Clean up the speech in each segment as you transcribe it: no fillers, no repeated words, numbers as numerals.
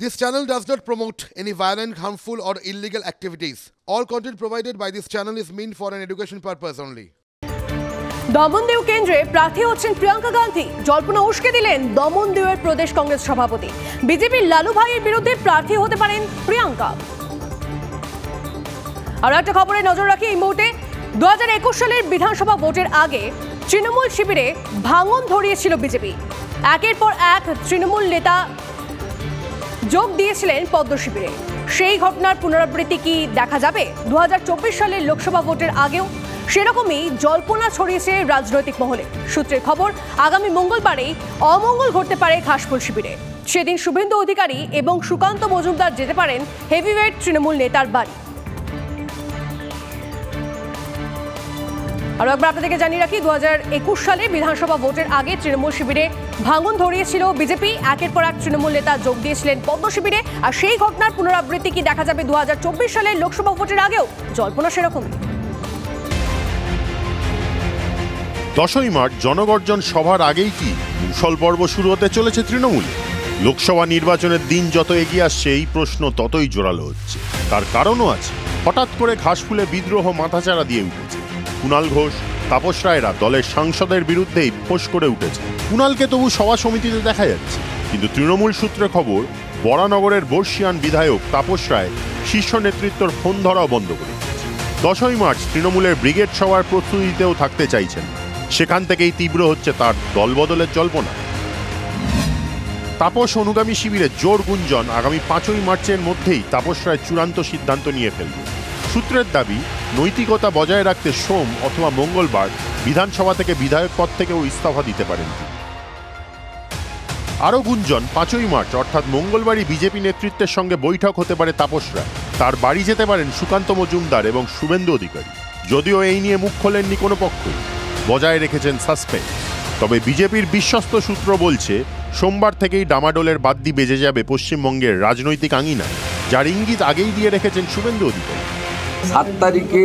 This channel does not promote any violent, harmful, or illegal activities. All content provided by this channel is meant for an education purpose only. দমনদেউ কেন্দ্রে প্রার্থী হচ্ছেন প্রিয়াঙ্কা গান্ধী। জল্পনা উস্কে দিলেন দমনদেউয়ের প্রদেশ কংগ্রেস সভাপতি। বিজেপির লালু ভাইয়ের বিরুদ্ধে প্রার্থী হতে পারেন প্রিয়াঙ্কা। আর একটা খবরে নজর রাখি এই মুহূর্তে 2021 সালের বিধানসভা ভোটের আগে তৃণমূল শিবিরে ভাঙন ধরিয়েছিল বিজেপি। একের পর এক তৃণমূল নেতা যোগ দিয়েছিলেন পদ্ম শিবিরে। সেই ঘটনার পুনরাবৃত্তি কি দেখা যাবে 2024 সালের লোকসভা ভোটের আগেও? সেরকমই জল্পনা ছড়িয়েছে রাজনৈতিক মহলে। সূত্রের খবর, আগামী মঙ্গলবারেই অমঙ্গল ঘটতে পারে ঘাসফুল শিবিরে। সেদিন শুভেন্দু অধিকারী এবং সুকান্ত মজুমদার যেতে পারেন হেভিওয়েট তৃণমূল নেতার বাড়ি। আরও একবার আপনাদেরকে জানিয়ে রাখি, 2021 সালে বিধানসভা ভোটের আগে তৃণমূল শিবিরে ভাঙন ধরিয়েছিল বিজেপি। একের পর এক তৃণমূল নেতা যোগ দিয়েছিলেন পদ্ম শিবিরে। আর সেই ঘটনার পুনরাবৃত্তি কি দেখা যাবে 2024 সালের লোকসভা ভোটের আগেও? জল্পনা সেরকমই। 10ই মার্চ জনগর্জন সভার আগেই কি মুষল পর্ব শুরু হতে চলেছে তৃণমূলে? লোকসভা নির্বাচনের দিন যত এগিয়ে আসছে এই প্রশ্ন ততই জোরালো হচ্ছে। তার কারণও আছে। হঠাৎ করে ঘাসফুলে বিদ্রোহ মাথাচাড়া দিয়ে উঠেছে। কুণাল ঘোষ, তাপস রায়রা দলের সাংসদের বিরুদ্ধেই ফোঁস করে উঠেছে। কুণালকে তবু সভা সমিতিতে দেখা যাচ্ছে, কিন্তু তৃণমূল সূত্রে খবর, বরানগরের বর্ষিয়ান বিধায়ক তাপস রায় শীর্ষ নেতৃত্বর ফোন ধরাও বন্ধ করে দিয়েছে। 10ই মার্চ তৃণমূলের ব্রিগেড সভার প্রস্তুতিতেও থাকতে চাইছেন। সেখান থেকেই তীব্র হচ্ছে তার দলবদলের জল্পনা। তাপস অনুগামী শিবিরে জোর গুঞ্জন, আগামী 5ই মার্চের মধ্যেই তাপস রায় চূড়ান্ত সিদ্ধান্ত নিয়ে ফেলবে। সূত্রের দাবি, নৈতিকতা বজায় রাখতে সোম অথবা মঙ্গলবার বিধানসভা থেকে বিধায়ক পদ থেকেও ইস্তফা দিতে পারেন। আরও গুঞ্জন, 5ই মার্চ অর্থাৎ মঙ্গলবারই বিজেপি নেতৃত্বের সঙ্গে বৈঠক হতে পারে তাপস রায়। তার বাড়ি যেতে পারেন সুকান্ত মজুমদার এবং শুভেন্দু অধিকারী। যদিও এই নিয়ে মুখ খোলেননি কোনো পক্ষ, বজায় রেখেছেন সাসপেন্স। তবে বিজেপির বিশ্বস্ত সূত্র বলছে, সোমবার থেকেই ডামাডোলের বাদ্যি বেজে যাবে পশ্চিমবঙ্গের রাজনৈতিক আঙিনা, যার ইঙ্গিত আগেই দিয়ে রেখেছেন শুভেন্দু অধিকারী। 7 তারিখে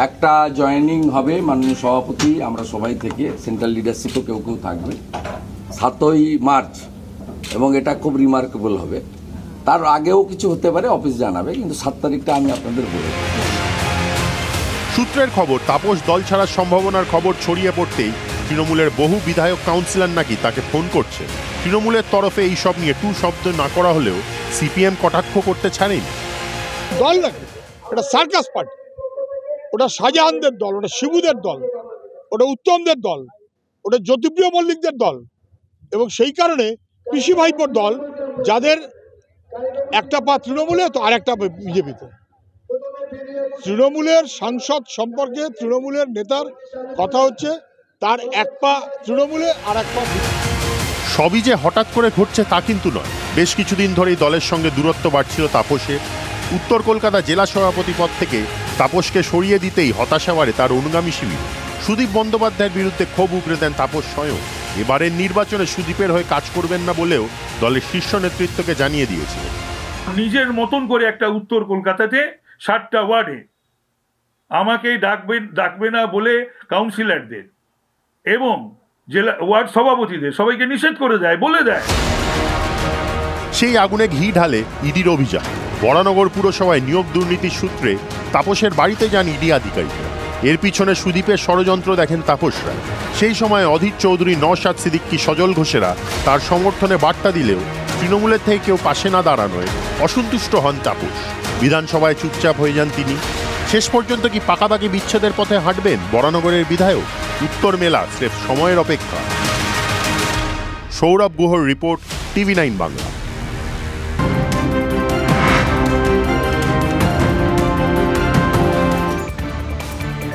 একটা জয়েনিং হবে মাননীয় সভাপতি, আমরা সবাই থেকে, সেন্ট্রাল লিডারশিপও কেউ কেউ থাকবে 7ই মার্চ, এবং এটা খুব রিমার্কেবল হবে। তার আগেও কিছু হতে পারে, অফিস জানাবে, কিন্তু 7 তারিখটা আমি আপনাদের বলে দেব। সূত্রের খবর, তাপস দল ছাড়ার সম্ভাবনার খবর ছড়িয়ে পড়তেই তৃণমূলের বহু বিধায়ক কাউন্সিলর নাকি তাকে ফোন করছে। তৃণমূলের তরফে এই সব নিয়ে টু শব্দ না করা হলেও সিপিএম কটাক্ষ করতে ছাড়েনি। দল নাকি ওটা সার্কাস পার্টি, ওটা শাহজাহানদের দল, ওটা শিবুদের দল, ওটা উত্তমদের দল, ওটা জ্যোতিপ্রিয় মল্লিকদের দল, এবং সেই কারণে পিসি ভাইপোর দল, যাদের একটা পা তৃণমূলে তো আর একটা বিজেপিতে। তৃণমূলের সাংসদ সম্পর্কে তৃণমূলের নেতার কথা হচ্ছে, তার এক পা তৃণমূলে আর এক পা। সবই যে হঠাৎ করে ঘটছে তা কিন্তু নয়। বেশ কিছুদিন ধরেই দলের সঙ্গে দূরত্ব বাড়ছিল তাপসের। উত্তর কলকাতা জেলা সভাপতি পদ থেকে তাপসকে সরিয়ে দিতেই হতাশা বাড়ে তার অনুগামী শিবির। সুদীপ বন্দ্যোপাধ্যায়ের বিরুদ্ধে ক্ষোভ উগরে দেন তাপস স্বয়ং। এবারের নির্বাচনে সুদীপের হয়ে কাজ করবেন না বলেও দলের শীর্ষ নেতৃত্বকে জানিয়ে দিয়েছিলেন। নিজের মতন করে একটা উত্তর কলকাতাতে 7টা ওয়ার্ডে আমাকে ডাকবে না বলে কাউন্সিলরদের এবং জেলা ওয়ার্ড সভাপতিদের সবাইকে নিষেধ করে দেয়, বলে দেয়। সেই আগুনে ঘি ঢালে ইডির অভিযান। বরানগর পুরসভায় নিয়োগ দুর্নীতির সূত্রে তাপসের বাড়িতে যান ইডি আধিকারিকরা। এর পিছনে সুদীপের ষড়যন্ত্র দেখেন তাপস রায়। সেই সময় অধীর চৌধুরী, নওশাদ সিদ্দিকী, সজল ঘোষেরা তার সমর্থনে বার্তা দিলেও তৃণমূলের থেকে কেউ পাশে না দাঁড়ানোয় অসন্তুষ্ট হন তাপস। বিধানসভায় চুপচাপ হয়ে যান তিনি। শেষ পর্যন্ত কি পাকাপাকি বিচ্ছেদের পথে হাঁটবেন বরানগরের বিধায়ক? উত্তর মেলা স্রেফ সময়ের অপেক্ষা। সৌরভ গুহর রিপোর্ট, TV9 বাংলা।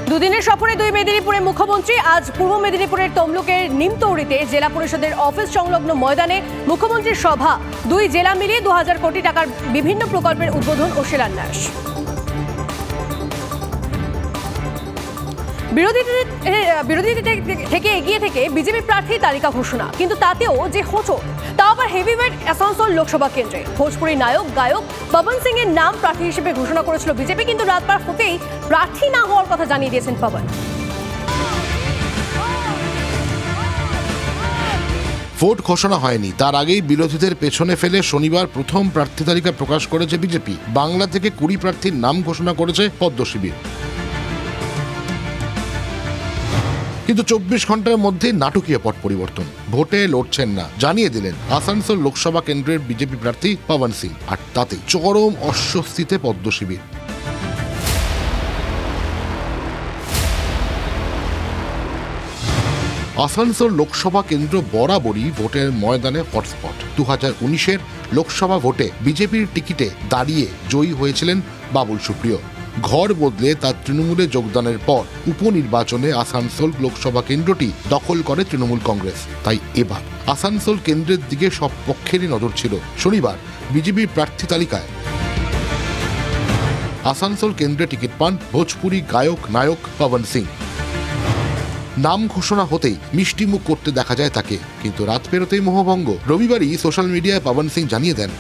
দুদিনের সফরে 2 মেদিনীপুরের মুখ্যমন্ত্রী আজ পূর্ব মেদিনীপুরের তমলুকের নিমতৌড়িতে জেলা পরিষদের অফিস সংলগ্ন ময়দানে মুখ্যমন্ত্রীর সভা। 2 জেলা মিলিয়ে 2000 কোটি টাকার বিভিন্ন প্রকল্পের উদ্বোধন ও শিলান্যাস। বিরোধী থেকে এগিয়ে থেকে বিজেপি প্রার্থীর তালিকা ঘোষণা, কিন্তু তাতেও যে হোঁচট, তা আবার হেভিওয়েট আসানসোল লোকসভা কেন্দ্রে। ভোজপুরি নায়ক গায়ক পবন সিং এর নাম প্রার্থী হিসেবে ঘোষণা করেছিল বিজেপি, কিন্তু রাত পার হতেই প্রার্থী না হওয়ার কথা জানিয়ে দিয়েছেন পবন। ভোট ঘোষণা হয়নি, তার আগেই বিরোধীদের পেছনে ফেলে শনিবার প্রথম প্রার্থী তালিকা প্রকাশ করেছে বিজেপি। বাংলা থেকে 20 প্রার্থীর নাম ঘোষণা করেছে পদ্ম শিবির। কিন্তু 24 ঘন্টার মধ্যে নাটকীয় পট পরিবর্তন, ভোটে লড়ছেন না জানিয়ে দিলেন আসানসোল লোকসভা কেন্দ্রের বিজেপি প্রার্থী পবন সিং। আর তাতে চরম অস্বস্তিতে পদ্ম শিবির। আসানসোল লোকসভা কেন্দ্র বরাবরই ভোটের ময়দানে হটস্পট। 2019-এর লোকসভা ভোটে বিজেপির টিকিটে দাঁড়িয়ে জয়ী হয়েছিলেন বাবুল সুপ্রিয়। ঘর বদলে তার তৃণমূলে যোগদানের পর উপনির্বাচনে আসানসোল লোকসভা কেন্দ্রটি দখল করে তৃণমূল কংগ্রেস। তাই এবার আসানসোল কেন্দ্রের দিকে সব পক্ষেরই নজর ছিল। শনিবার বিজেপির প্রার্থী তালিকায় আসানসোল কেন্দ্রে টিকিট পান ভোজপুরি গায়ক নায়ক পবন সিং। নাম ঘোষণা হতেই মিষ্টি মুখ করতে দেখা যায় তাকে, কিন্তু রাত পেরোতেই মোহভঙ্গ। রবিবারই সোশ্যাল মিডিয়ায় পবন সিং জানিয়ে দেন,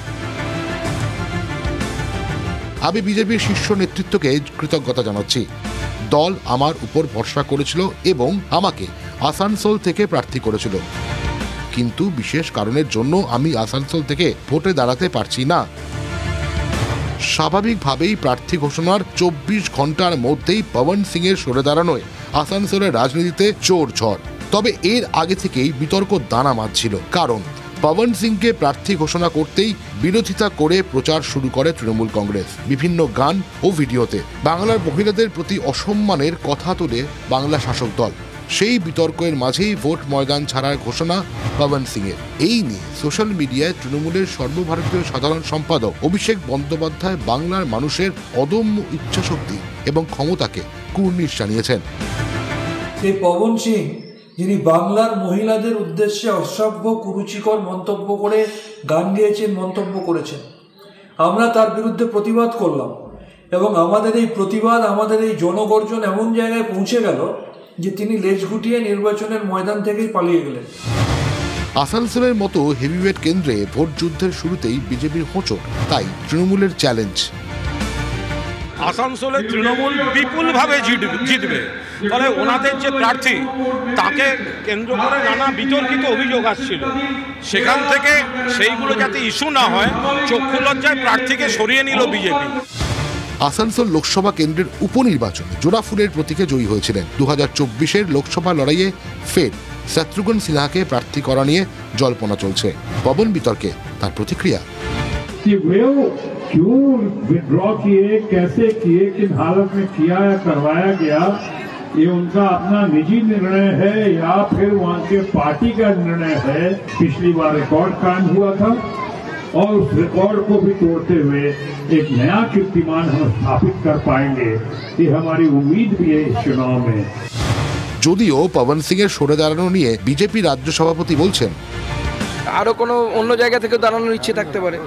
আমি বিজেপির শীর্ষ নেতৃত্বকে কৃতজ্ঞতা জানাচ্ছি। দল আমার উপর ভরসা করেছিল এবং আমাকে আসানসোল থেকে প্রার্থী করেছিল, কিন্তু বিশেষ কারণের জন্য আমি আসানসোল থেকে ভোটে দাঁড়াতে পারছি না। স্বাভাবিকভাবেই প্রার্থী ঘোষণার 24 ঘন্টার মধ্যেই পবন সিং এর সরে দাঁড়ানোয় আসানসোলের রাজনীতিতে চোর ঝড়। তবে এর আগে থেকেই বিতর্ক দানা বাঁধছিল, কারণ পবন সিংকে প্রার্থী ঘোষণা করতেই বিরোধিতা করে প্রচার শুরু করে তৃণমূল কংগ্রেস। বিভিন্ন গান ও ভিডিওতে বাংলার মহিলাদের প্রতি অসম্মানের কথা তোলে বাংলা শাসক দল। সেই বিতর্কের মাঝেই ভোট ময়দান ছাড়ার ঘোষণা পবন সিং এর। এই নিয়ে সোশ্যাল মিডিয়ায় তৃণমূলের সর্বভারতীয় সাধারণ সম্পাদক অভিষেক বন্দ্যোপাধ্যায় বাংলার মানুষের অদম্য ইচ্ছাশক্তি এবং ক্ষমতাকে কুর্নিশ জানিয়েছেন। এই পবন সিং যিনি বাংলার মহিলাদের উদ্দেশ্যে অসভ্য কুরুচিকর মন্তব্য করে গান গেয়েছেন, মন্তব্য করেছেন, আমরা তার বিরুদ্ধে প্রতিবাদ করলাম এবং আমাদের এই প্রতিবাদ, আমাদের এই জনগর্জন এমন জায়গায় পৌঁছে গেল যে তিনি লেজ গুটিয়ে নির্বাচনের ময়দান থেকেই পালিয়ে গেলেন। আসানসোলের মতো হেভিওয়েট কেন্দ্রে ভোট যুদ্ধের শুরুতেই বিজেপির হোঁচট, তাই তৃণমূলের চ্যালেঞ্জ। আসানসোলে তৃণমূল বিপুলভাবে জিতবে, ফলে ওনাদের যে প্রার্থী তাকে কেন্দ্র করে নানা বিতর্কিত অভিযোগ আসছিল, সেখান থেকে সেইগুলো যাতে ইস্যু না হয় চক্ষু লজ্জায় প্রার্থীকে সরিয়ে নিল বিজেপি। আসানসোল লোকসভা কেন্দ্রের উপনির্বাচনে জোড়াফুলের প্রতীকে জয়ী হয়েছিলেন। 2024-এর লোকসভা লড়াইয়ে ফের শত্রুঘ্ন সিনহাকে প্রার্থী করা নিয়ে জল্পনা চলছে। পবন বিতর্কে তার প্রতিক্রিয়া, क्यों विड्रॉ किए, कैसे किए, किन हालत में किया या करवाया गया, ये उनका अपना निजी निर्णय है या फिर वहां के पार्टी का निर्णय है। पिछली बार रिकॉर्ड कायम हुआ था और उस रिकॉर्ड को भी तोड़ते हुए एक नया कीर्तिमान हम स्थापित कर पाएंगे, ये हमारी उम्मीद भी है इस चुनाव में। যদিও পবন সিং এর সরে দাঁড়ানো নিয়ে বিজেপি রাজ্য সভাপতি বলছেন, আরো কোনো অন্য জায়গা থেকে দাঁড়ানোর ইচ্ছে থাকতে পারে।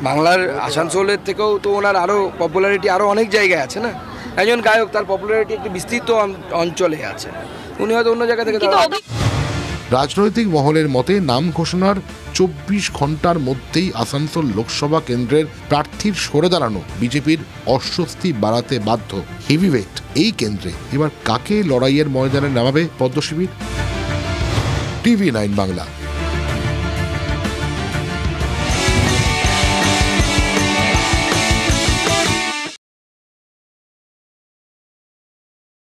বাংলার আসানসোলের থেকেও তো ওনার আরো পপুলারিটি আরো অনেক জায়গায় আছে না। একজন গায়ক, তার পপুলারিটি একটি বিস্তৃত অঞ্চলে আছে, উনি হয়তো অন্য জায়গা থেকে। রাজনৈতিক মহলের মতে নাম ঘোষণার 24 ঘন্টার মধ্যেই আসানসোল লোকসভা কেন্দ্রের প্রার্থীর সরে দাঁড়ানো বিজেপির অস্বস্তি বাড়াতে বাধ্য। হেভিওয়েট এই কেন্দ্রে এবার কাকে লড়াইয়ের ময়দানে নামাবে পদ্ম শিবির? TV9 বাংলা।